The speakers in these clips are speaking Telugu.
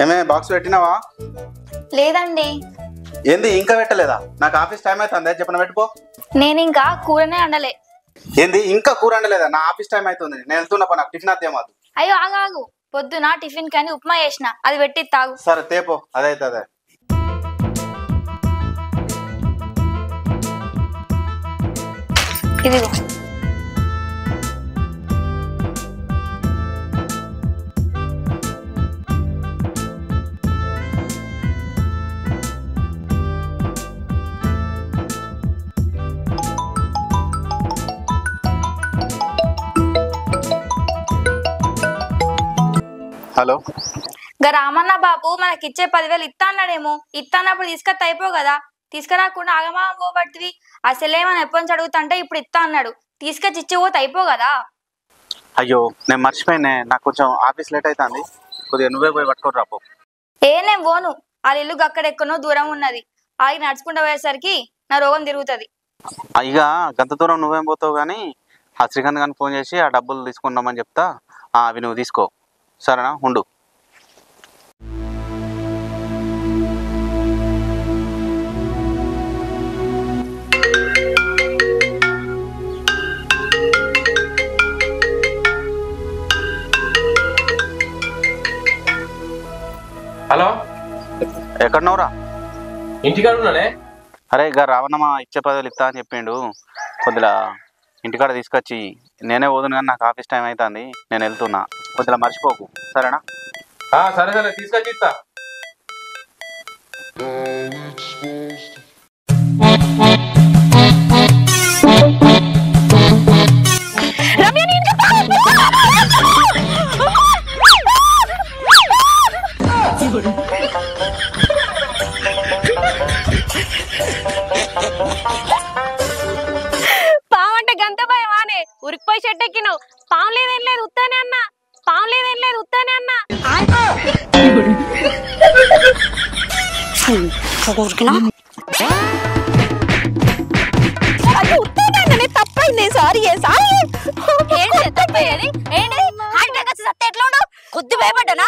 ఏమే బాక్స్ పెట్టినావా? లేదండి. ఏంది ఇంకా పెట్టలేదా? నాకు ఆఫీస్ టైం అవుతుంది, చెప్పిన పెట్టుకో. నేను ఇంకా కూరనే వండలే. ఏంది ఇంకా కూర వండలేదా? నా ఆఫీస్ టైం అవుతుంది, నేను వెళ్తున్నా. నాకు టిఫిన్ అద్దేమాదు. అయ్యో ఆగాగు, పొద్దున టిఫిన్ కానీ ఉప్మా చేసిన, అది పెట్టి తాగు. సరే తేపో, అదైతే అదే. ఇదిగో. హలో, గా రామన్న బాబు మనకిచ్చే 10,000 ఇస్తా అన్నాడేమో. ఇస్తా అన్నప్పుడు తీసుకొస్తే అయిపో కదా. తీసుకురాకుండా ఆగమా పోబడుతుంది. అసలే మనం ఎప్పటి నుంచి అడుగుతుంటే ఇప్పుడు ఇస్తా అన్నాడు. తీసుకొచ్చి ఇచ్చిపోతే అయిపో కదా. అయ్యో నేను మర్చిపోయినా, నాకు కొంచెం ఆఫీస్ లేట్ అవుతుంది. కొద్దిగా నువ్వే పోయి పట్టుకోరు రాపో. నేను పోను, వాళ్ళ ఇల్లు అక్కడెక్కడో దూరం ఉన్నది. ఆగి నడుచుకుంటూ పోయేసరికి నా రోగం తిరుగుతుంది. ఇక గంత దూరం నువ్వేం పోతావు కానీ, ఆ శ్రీకాంత్ గారికి ఫోన్ చేసి ఆ డబ్బులు తీసుకున్నామని చెప్తా. అవి నువ్వు తీసుకో, సరేనా? ఉండు. హలో, ఎక్కడున్నావురా? ఇంటికాడ ఉన్నానే. అరే ఇక రావణమ్మ ఇచ్చే 10,000 ఇస్తా అని చెప్పిండు. కొద్దిగా ఇంటికాడ తీసుకొచ్చి నేనే పోదును కానీ నాకు ఆఫీస్ టైం అవుతుంది, నేను వెళ్తున్నా. కొద్దిగా మర్చిపోకు, సరేనా? సరే సరే, తీసుకొచ్చి ఇస్తా. పావంటే గంత భయమానే ఉరికిపోయి చెట్టెక్కినావు. పాము లేదేం లేదు ఉత్తానే అన్నా. పాము లేదేం లేదు ఉత్తానే అన్నా. తప్పైంది, సారీ సారీ. ఎట్లా ఉండవు? కొద్ది భయపడ్డానా?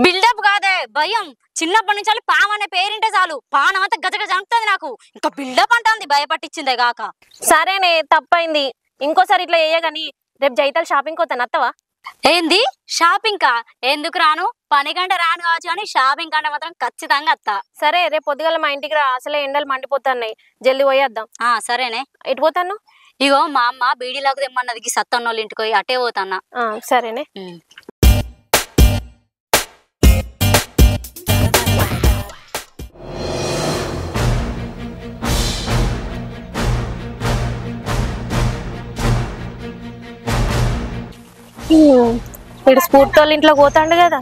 బిల్డప్ కాదే భయం. చిన్నప్పటి నుంచి పాము అనే పేరింటే చాలు పానం అంతా గజగజ అంటుంది నాకు. ఇంకా బిల్డప్ అంటుంది, భయపట్టించిందే గాక. సరేనే తప్పైంది, ఇంకోసారి ఇట్లా చేయగాని. రేపు జైతాలు షాపింగ్ పోతాను, అత్తవా? ఏంది షాపింగ్ కా? ఎందుకు రాను? పని గంట రాను కావచ్చు కానీ షాపింగ్ కంటే మాత్రం ఖచ్చితంగా అత్తా. సరే రేపు పొద్దుగల మా ఇంటికి రా, అసలే ఎండలు మండిపోతున్నాయి. జల్దీ పోయేద్దాం. సరేనే. ఎటు పోతాను? ఇగో మా అమ్మ బీడీలోకి తెమ్మన్నది, సత్తన్నోళ్ళ ఇంటికి పోయి అటే పోతాన్నా. సరేనే. వీడు స్ఫూర్తి వాళ్ళ ఇంట్లో పోతాండు కదా.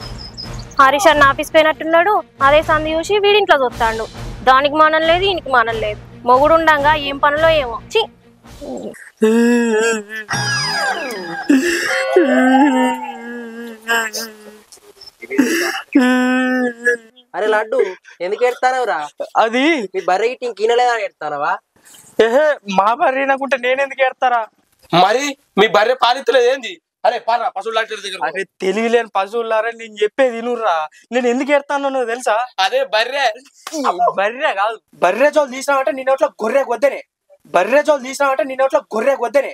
హరీష్ అన్న ఆఫీస్ పోయినట్టున్నాడు. అదే సంధి చూసి వీడింట్లో చూస్తాడు. దానికి మానం లేదు, ఈయనకి మానం లేదు. మొగుడు ఉండంగా ఏం పనులో ఏమో. చి అరే లడ్డు, ఎందుకు ఎడతానవరా? అది మీ బర్రె ఇట్టి ఇంకీనలేదా ఎడతానవా? ఏహే, మా బర్రె నాకుంటే నేనెందుకు ఎడతారా? మరి మీ బర్రె పాలిత్తలేదు ఏంది? అరే పారా పశువుల డాక్టర్ దగ్గర. అరే తెలివిలేని పశువులారా, నేను చెప్పేది వినుర్రా. నేను ఎందుకు ఎడతాను నువ్వు తెలుసా? అదే బర్రె. బర్రె కాదు, బర్రె చోలు తీసినావంటే నీ నోట్లో గొర్రె గొద్దనే. బర్రె చోలు తీసినావంటే నీ నోట్లో గొర్రె గొద్దనే.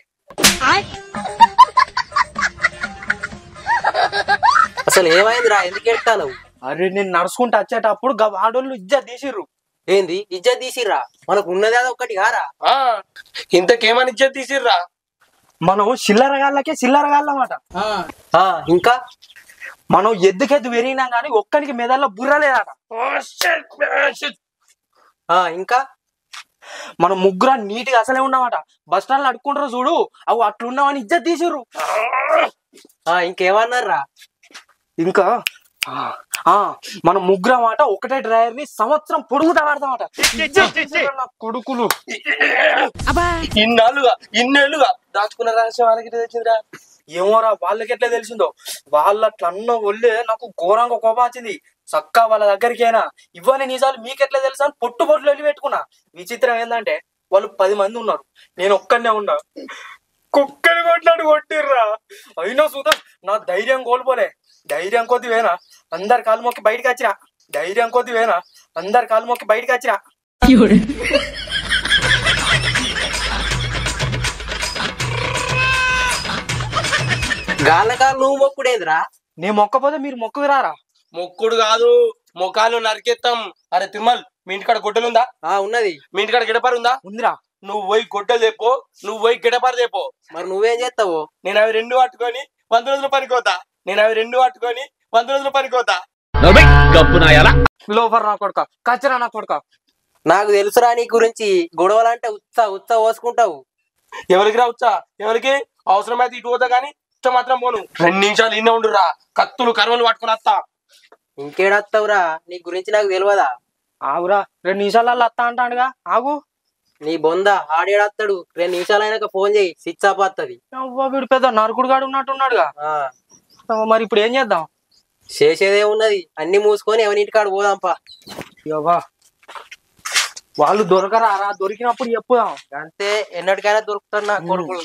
అసలు ఏమైందిరా, ఎందుకు ఎడతాను? అరే నేను నడుచుకుంటూ వచ్చేటప్పుడు వాడోళ్ళు ఇజ్జత్ తీసిర్రు. ఏంది ఇజ్జత్ తీసిర్రా? మనకు ఉన్నది అది ఒక్కటి కారా? ఇంతకేమని ఇజ్జత్ తీసిర్రా? మనం చిల్లరగాళ్ళకే చిల్లరగాళ్ళమాట. ఇంకా మనం ఎద్దుకెద్దు పెరిగినా గానీ ఒక్కడికి మెదల్లో బుర్ర లేదట. ఇంకా మనం ముగ్గురు నీట్గా అసలే ఉన్నామట. బస్ స్టాండ్ లో అడుక్కుంటారు చూడు, అవి అట్లున్నామని ఇజ్జత్ తీసిర్రు. ఇంకేమన్నారా? ఇంకా మనం ముగ్గురం మాట ఒకటే డ్రైవర్ ని సంవత్సరం పొడుగుతా వాడతామట. కొడుకులు ఇన్నేళ్ళుగా దాచుకున్న రహస్యం వాళ్ళకి తెలిసిందిరా. ఏమోరా, వాళ్ళకి ఎట్లా తెలిసిందో. వాళ్ళ అట్లా అన్న ఒళ్ళే నాకు ఘోరంగా కోపం వచ్చింది. చక్కా వాళ్ళ దగ్గరికైనా ఇవ్వని నిజాలు మీకెట్లా తెలుసా అని పొట్టు పొట్లు వెళ్ళి పెట్టుకున్నా. విచిత్రం ఏంటంటే వాళ్ళు 10 మంది ఉన్నారు, నేను ఒక్కడనే ఉన్నా. కుక్కని కొట్టినట్టు కొట్టిర్రా. అయినా సుధా నా ధైర్యం కోల్పోలే. ధైర్యం కొద్ది వేనా అందరు కాలు మొక్కి బయటకు వచ్చిన. ధైర్యం కొద్ది వేనా అందరు కాలు మొక్కి బయటకు వచ్చిన. గాలకాలు నువ్వు మొక్కుడేంద్రా? నేను మొక్కపోతే మీరు మొక్కురారా? మొక్కుడు కాదు, మొఖాలు నరికెత్తాం. అరే తిరుమల్, మీ ఇంటికాడ గొడ్డలుందా? ఉన్నది. మీ ఇంటికాడ గిడపారు ఉందా? ఉందిరా. నువ్వు పోయి గొడ్డలు తెపో, నువ్వు పోయి గిడపారు తెపో. మరి నువ్వేం చేస్తావు? నేను అవి 2 పట్టుకొని 100 రోజులు పనికోతా. నేను అవి 2 పట్టుకొని 100 రోజులు పనికోతా. లోఫర్ నా కొడుక, కచ్చరా నా కొడుక. నాకు తెలుసురా నీ గురించి. గొడవలంటే ఉత్సా పోసుకుంటావు. ఎవరికి రావచ్చా? ఎవరికి అవసరమైతే ఇటు పోతా గానీ ఇష్టం మాత్రం పోను. 2 నిమిషాలు ఇన్నే ఉండురా, కత్తులు కరువులు పట్టుకుని వస్తా. ఇంకేడత్తావురా? నీ గురించి నాకు తెలియదా? ఆగురా, 2 నిమిషాలలో వస్తా అంటాడుగా. ఆగు. నీ బొంద ఆడేడత్తాడు. 2 నిమిషాలు అయినాక ఫోన్ చేయి, స్విచ్ ఆఫ్ వస్తుంది. వీడు పెద్ద నరుకుడు గాడు ఉన్నట్టున్నాడుగా. మరి ఇప్పుడు ఏం చేద్దాం? చేసేదేమున్నది, అన్ని మూసుకొని ఎవరింటికాడు పోదాంపా. యవ్వా, వాళ్ళు దొరకరా? దొరికినప్పుడు చెప్పుదాం. అంతే, ఎన్నటికైనా దొరుకుతాడు నా కొడుకులు.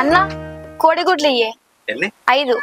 అన్న కోడిగుడ్లు ఇయ్యే. 5.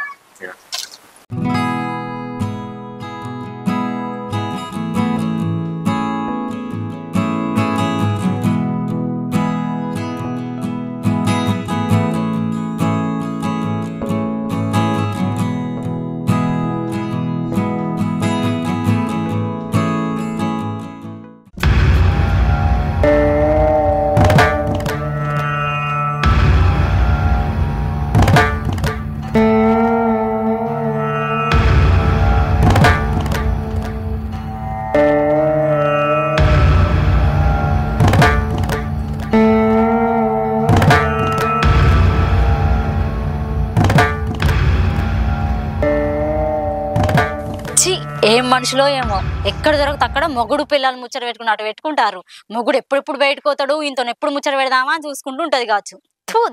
ఏం మనుషులో ఏమో, ఎక్కడ దొరకదు అక్కడ మొగుడు పిల్లలు ముచ్చట పెట్టుకుని అటు పెట్టుకుంటారు. మొగుడు ఎప్పుడెప్పుడు బయటకు పోతాడు, ఇంత ఎప్పుడు ముచ్చట పెడదామా అని చూసుకుంటూ ఉంటది కావచ్చు.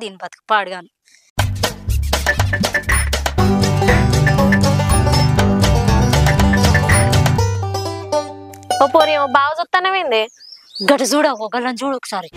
దీని బతుకు పాడుగాను. ఓ పోరి, బాగా చూస్తానమేంది? గట చూడ, ఒకళ్ళని చూడు ఒకసారి.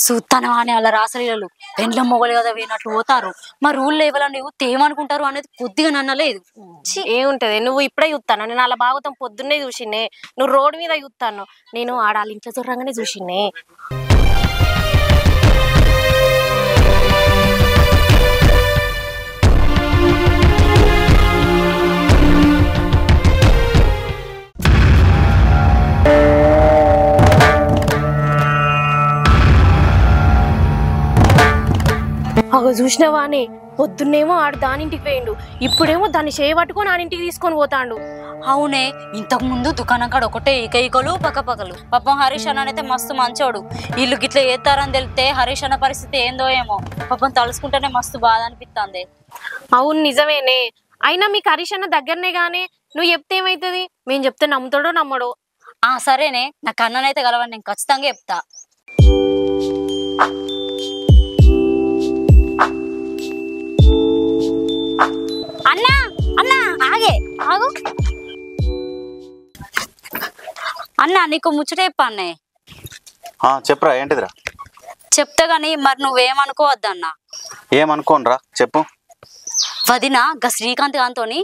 చూస్తానవా అని అలా రాసలీలలు పెండ్ల మొగలు కదా వేనట్లు పోతారు. మరి ఊళ్ళో ఇవ్వాలని తేమనుకుంటారు అనేది కొద్దిగా నన్నలేదు. ఏముంటది, నువ్వు ఇప్పుడే చూస్తాను. నేను అలా బాగుతాం పొద్దున్నే చూసినే. నువ్వు రోడ్డు మీద చూస్తాను, నేను ఆడాలి ఇంట్లో చూడంగానే చూసినే. అగ చూసినవానే, పొద్దున్నేమో ఆడు దానింటికి పోయిండు, ఇప్పుడేమో దాన్ని చేయబట్టుకొని ఆడింటికి తీసుకొని పోతాండు. అవునే, ఇంతకు ముందు దుకాణం కాడ ఒకటే ఈకలు పక్కపక్కలు. పాపం హరీష్ అన్న అయితే మస్తు మంచోడు. వీళ్ళు గిట్లా ఏతారని తెలితే హరీష్ అన్న పరిస్థితి ఏందో ఏమో. పాపం తలుసుకుంటేనే మస్తు బాధ అనిపిస్తుంది. అవును నిజమేనే. అయినా మీకు హరీష్ అన్న దగ్గరనే గానే, నువ్వు చెప్తే ఏమైతుంది? మేము చెప్తే నమ్ముతాడో నమ్మడో. సరేనే, నా కన్ననైతే కలవని నేను ఖచ్చితంగా చెప్తా. అన్నా అన్నా ఆగే ఆగు. అన్నా నీకు ముచ్చట చెప్పానే. చెప్పురా, ఏంటిదిరా? చెప్తా గాని మరి నువ్వేమనుకోవద్దన్నా. ఏమనుకోనరా, చెప్పు. వదిన గా శ్రీకాంత్ గాంతోని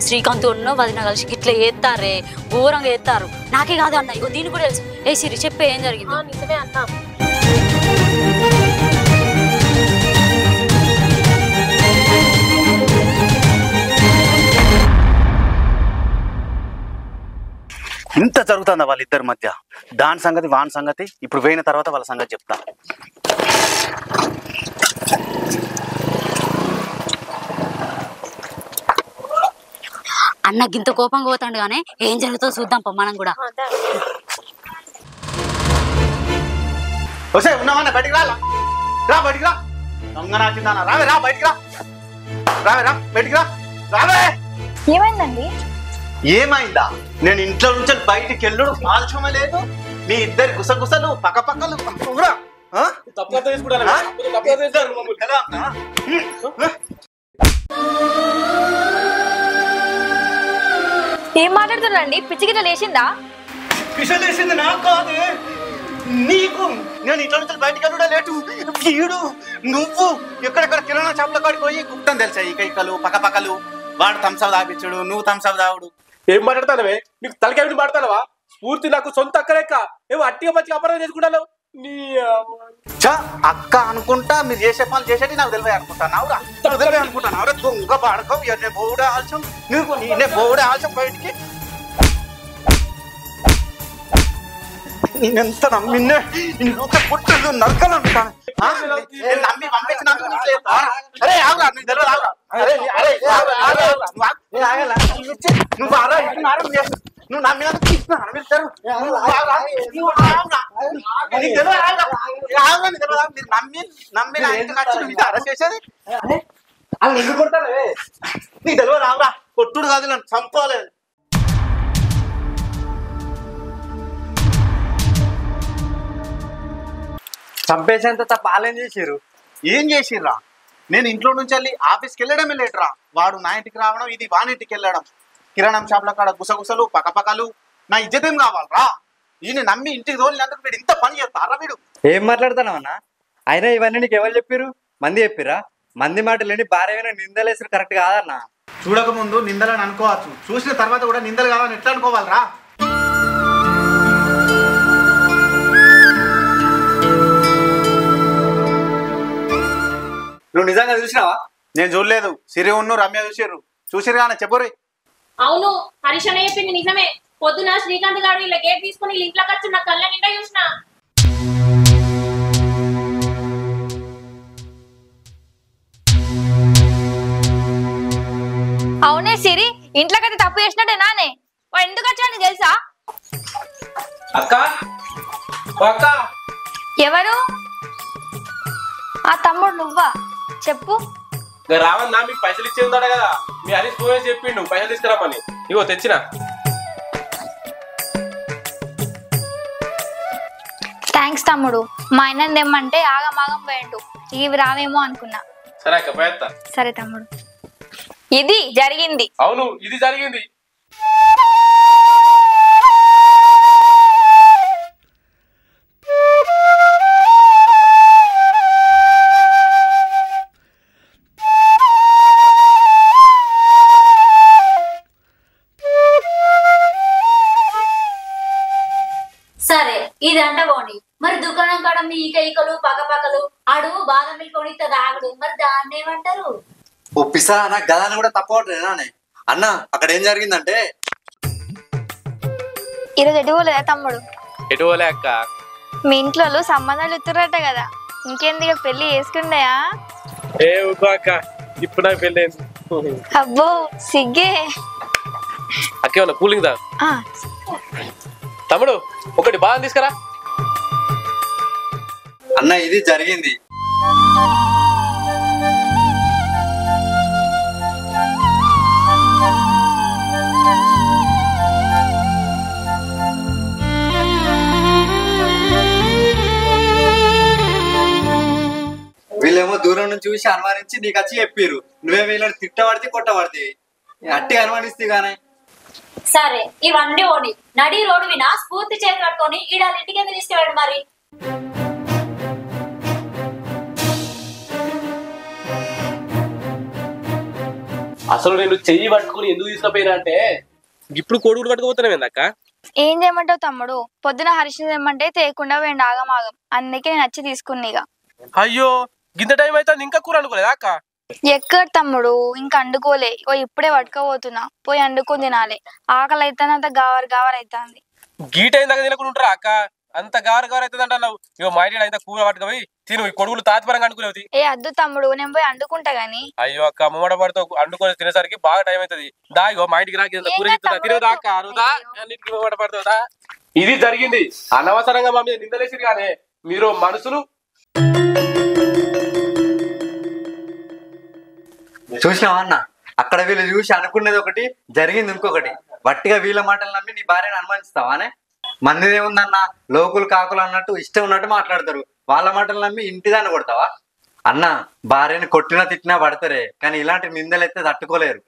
శ్రీకాంత్ ఉన్న వదిన కలిసి ఇట్లా ఏత్తారే ఘోరంగా ఏత్తారు. నాకే కాదు అన్న, ఇగో దీని కూడా తెలుసు. ఏ సిరి చెప్పే ఏం జరిగింది? నిజమే అన్న. ఇంత జరుగుతుందా వాళ్ళిద్దరి మధ్య? దాని సంగతి వాని సంగతి ఇప్పుడు పోయిన తర్వాత వాళ్ళ సంగతి చెప్తా. అన్న గింత కోపంగా పోతాడు కానీ ఏం జరుగుతుందో చూద్దాం మనం కూడా. ఉన్నామన్నా బయటికి రా బయటికి రా. దొంగ నాకిందానా? రావే రా బయటికి రా. రావే రా బయటికి రా. రావే. ఏమైందండి? ఏమైందా? నేను ఇంట్లో నుంచి బయటికి వెళ్ళడు ఆలోచన లేదు. మీ ఇద్దరు గుసగుసలు పక్కపక్కలు ఏం మాట్లాడుతున్నారండి? పిచ్చిగిట్ల లేచిందా? పిచ్చలేసింది నాకు కాదు, నీకు. నేను ఇంట్లో నుంచి బయటికి వెళ్ళడా లేటు. వీడు నువ్వు ఎక్కడెక్కడ కిరాణా షాపుల కాడికి పోయి గుప్తం తెలుసా? ఈ కైకలు పక్కపక్కలు. వాడు థమ్సప్ తాపించుడు, నువ్వు థమ్సప్ తాగుడు. ఏం మాట్లాడతానవే? నీకు తలకాయ మాట్లాడతానవా? స్ఫూర్తి నాకు సొంత అక్కలేక్క. ఏమో అట్టిగా మంచిగా అపరాధం చేసుకుంటాను. నీ అక్క అనుకుంటా మీరు చేసే పనులు చేసేది నాకు తెలివే అనుకుంటాను. తెలివే అనుకుంటాను. దొంగ పాడకం బోడే ఆల్సం నీకు. నేనే బోడే ఆల్సం బయటికి. నేనెంత నమ్మిన్నే పుట్టదు నరకలు అనుకుంటాను. నమ్మి పంపించినందుకు నువ్వు నువ్వు నమ్మినందుకు నమ్మి నా ఇంటికి వచ్చి నువ్వు అరెస్ట్ చేసేది అలా ఎందుకు కొట్టానే? నీకు తెలియదు రావురా. కొట్టుడు కాదు, నన్ను చంపాలేదు. చంపేసేంత తప్ప వాళ్ళేం చేసారు? ఏం చేసిర్రా? నేను ఇంట్లో నుంచి వెళ్ళి ఆఫీస్కి వెళ్ళడమే లేటరా. వాడు నా ఇంటికి రావడం, ఇది వానింటికి వెళ్ళడం. కిరాణం షాప్ల కాడ గుసగుసలు పక్కపక్కలు. నా ఇజ్జతేం కావాలరా? ఈయన నమ్మి ఇంటికి తోలినందుకు వీడు ఇంత పని చేస్తారా? వీడు ఏం మాట్లాడతావు అన్న? అయినా ఇవన్నీ నీకు ఎవరు చెప్పారు? మంది చెప్పిరా? మంది మాటలు లేని భార్య నిందలేసారు కరెక్ట్ కాదన్న. చూడకముందు నిందలని అనుకోవచ్చు, చూసిన తర్వాత కూడా నిందలు కావాలని ఎట్లా అనుకోవాలరా? నువ్వు నిజంగా చూసినావా? నేను చూడలేదు. సిరి ఉన్ను రమ్య చూసిర్రు. చూసిరు కానీ చెప్పుర్రి. అవును, హరీష్ అనే చెప్పింది నిజమే. పొద్దున శ్రీకాంత్ గారు ఇలా గేట్ తీసుకుని ఇంట్లోకి వచ్చి నా కళ్ళ నిండా చూసిన. అవునే సిరి, ఇంట్లోకైతే తప్పు చేసినట్టే నానే. వాడు ఎందుకు వచ్చాడు తెలుసా? అక్క అక్క. ఎవరు? ఆ తమ్ముడు నువ్వా? చెప్పు. రావన్నా మీకు పైసలు ఇచ్చేది కదా, మీ హరీష్ ఫోన్ చేసి చెప్పిండు పైసలు తీసుకురామని. ఇగో తెచ్చిన. థ్యాంక్స్ తమ్ముడు. మా ఆయన తెమ్మంటే ఆగమాగం పోయిండు. ఇవి రావేమో అనుకున్నా. సరే అక్క పోయేస్తా. సరే తమ్ముడు. ఇది జరిగింది. అవును, ఇది జరిగింది. సరే ఇదంట పోనీ, మరి దుకాణం కాడ మీ ఈకలు పక్కపక్కలు ఆడు బాదం మిల్క్ కొనిస్తే తాగడు, మరి దాన్ని ఏమంటారు? ఒప్పిసా నాకు గదాన్ని కూడా తప్పవట్లేనా అన్న? అక్కడ ఏం జరిగిందంటే, ఈరోజు ఎటు పోలేదా తమ్ముడు? ఎటు పోలే అక్క. మీ ఇంట్లో సంబంధాలు ఇస్తున్నట్ట కదా, ఇంకేందుకు పెళ్లి చేసుకుంటాయా? ఏ అక్క, ఇప్పుడు నాకు పెళ్ళి. అబ్బో సిగ్గే. అక్కేమన్నా కూలింగ్ దా తమ్ముడు, ఒకటి బాగా తీసుకురా. అన్న ఇది జరిగింది. వీళ్ళేమో దూరం నుంచి చూసి అనుమానించి నీకు వచ్చి చెప్పారు. నువ్వే వీళ్ళని తిట్టబడితే కొట్టబడితే అట్టి అనుమానిస్తే గానే. సరే ఇవన్నీ ఓడి నడి రోడ్డు వినా స్ఫూర్తి చేతి పట్టుకొని ఈడాల ఇంటికి ఎందుకు తీసుకెళ్ళండి మరి? అసలు నేను చెయ్యి పట్టుకుని ఎందుకు తీసుకుపోయినా అంటే ఇప్పుడు కొడుకులు పట్టుకుపోతున్నావు ఏందక్క? ఏం చేయమంటావు తమ్ముడు? పొద్దున హరిష్ తెమ్మంటే తేకుండా వేయండి ఆగమాగం. అందుకే నేను వచ్చి తీసుకున్నీగా. అయ్యో గింత టైం అయితే ఇంకా కూర అనుకోలేదా అక్క? ఎక్కడ తమ్ముడు, ఇంకా అండుకోలే. ఓ ఇప్పుడే పట్టుకోబోతున్నా, పోయి అండుకొని తినాలి. ఆకలి అయితే అంత గావర్ గావర్ అవుతుంది. గీ టైం దగ్గర తినకుండా ఉంటారా అక్క? అంత గారు గారు అవుతుంది అంటున్నావు. ఇగో మా ఇంటి అయితే కూర పట్టుకుపోయి తిను. కొడుకులు తాత్పరంగా అనుకునేవి. ఏ అద్దు తమ్ముడు, నేను పోయి అండుకుంటా గాని. అయ్యో అక్క ముమ్మడ పడితో అండుకొని తినేసరికి బాగా టైం అవుతుంది. దా ఇగో మా ఇంటికి రాకి కూర తినదా అక్క? అనుదా అన్నిటికీ ముమ్మడ పడుతుందా? ఇది జరిగింది అనవసరంగా మా మీద నిందలేసి కానీ మీరు మనుషులు. చూసినావా అన్న, అక్కడ వీళ్ళు చూసి అనుకునేది ఒకటి, జరిగింది ఇంకొకటి. వట్టిగా వీళ్ళ మాటలు నమ్మి నీ భార్యను అనుమానిస్తావానే? మందిదేముందన్న, లోకులు కాకులు అన్నట్టు ఇష్టం ఉన్నట్టు మాట్లాడతారు. వాళ్ళ మాటలు నమ్మి ఇంటిదాన్ని కొడతావా? అన్న, భార్యని కొట్టినా తిట్టినా పడతారే, కానీ ఇలాంటి నిందలైతే తట్టుకోలేరు.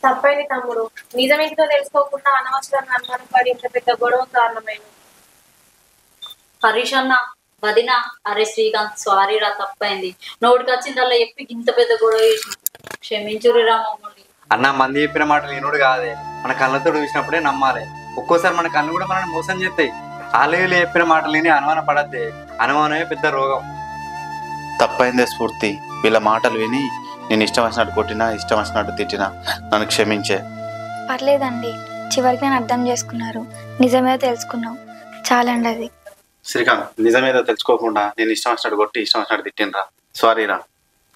తప్పైంది తమ్ముడు, నిజమేంటో తెలుసుకోకుండా అనవసరంగా అనుమానం పడి ఇంత పెద్ద గొడవ కారణమైంది. హరీష్ అన్న, వదిన, అరే శ్రీకాంత్ సారీ రా, తప్పైంది. నోటికి వచ్చిందల్లా చెప్పి ఇంత పెద్ద గొడవ చేసిన, క్షమించురి రా మమ్మల్ని. అన్న, మంది చెప్పిన మాటలు వినుడు కాదే, మన కళ్ళతో చూసినప్పుడే నమ్మాలి. ఒక్కోసారి మన కళ్ళు కూడా మనల్ని మోసం చేస్తాయి. ఆలయాలు చెప్పిన మాటలు విని అనుమానం పడద్దే, అనుమానమే పెద్ద రోగం. తప్పైందే స్ఫూర్తి, వీళ్ళ మాటలు విని నేను ఇష్టం వచ్చినట్టు కొట్టినా, ఇష్టం వచ్చినట్టు తిట్టినా నన్ను క్షమించే. పర్లేదండి, చివరికి నేను అర్థం చేసుకున్నారు, నిజమేదో తెలుసుకున్నావు, చాలండి అది. శ్రీకాంత్, నిజమేదో తెలుసుకోకుండా నేను ఇష్టం వచ్చినట్టు కొట్టి ఇష్టం వచ్చినట్టు తిట్టినరా, సారీ రా.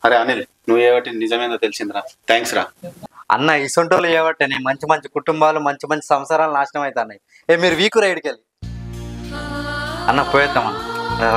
అరే అనిల్, నువ్వు ఏవటి నిజమేదో తెలిసిందిరా, థ్యాంక్స్ రా. అన్న, ఇసొంటోళ్ళు ఏవట్టని మంచి మంచి కుటుంబాలు, మంచి మంచి సంసారాలు నాశనం అవుతున్నాయి. మీరు వీకు రైడ్కి వెళ్ళి అన్న పోయేద్దామన్నా.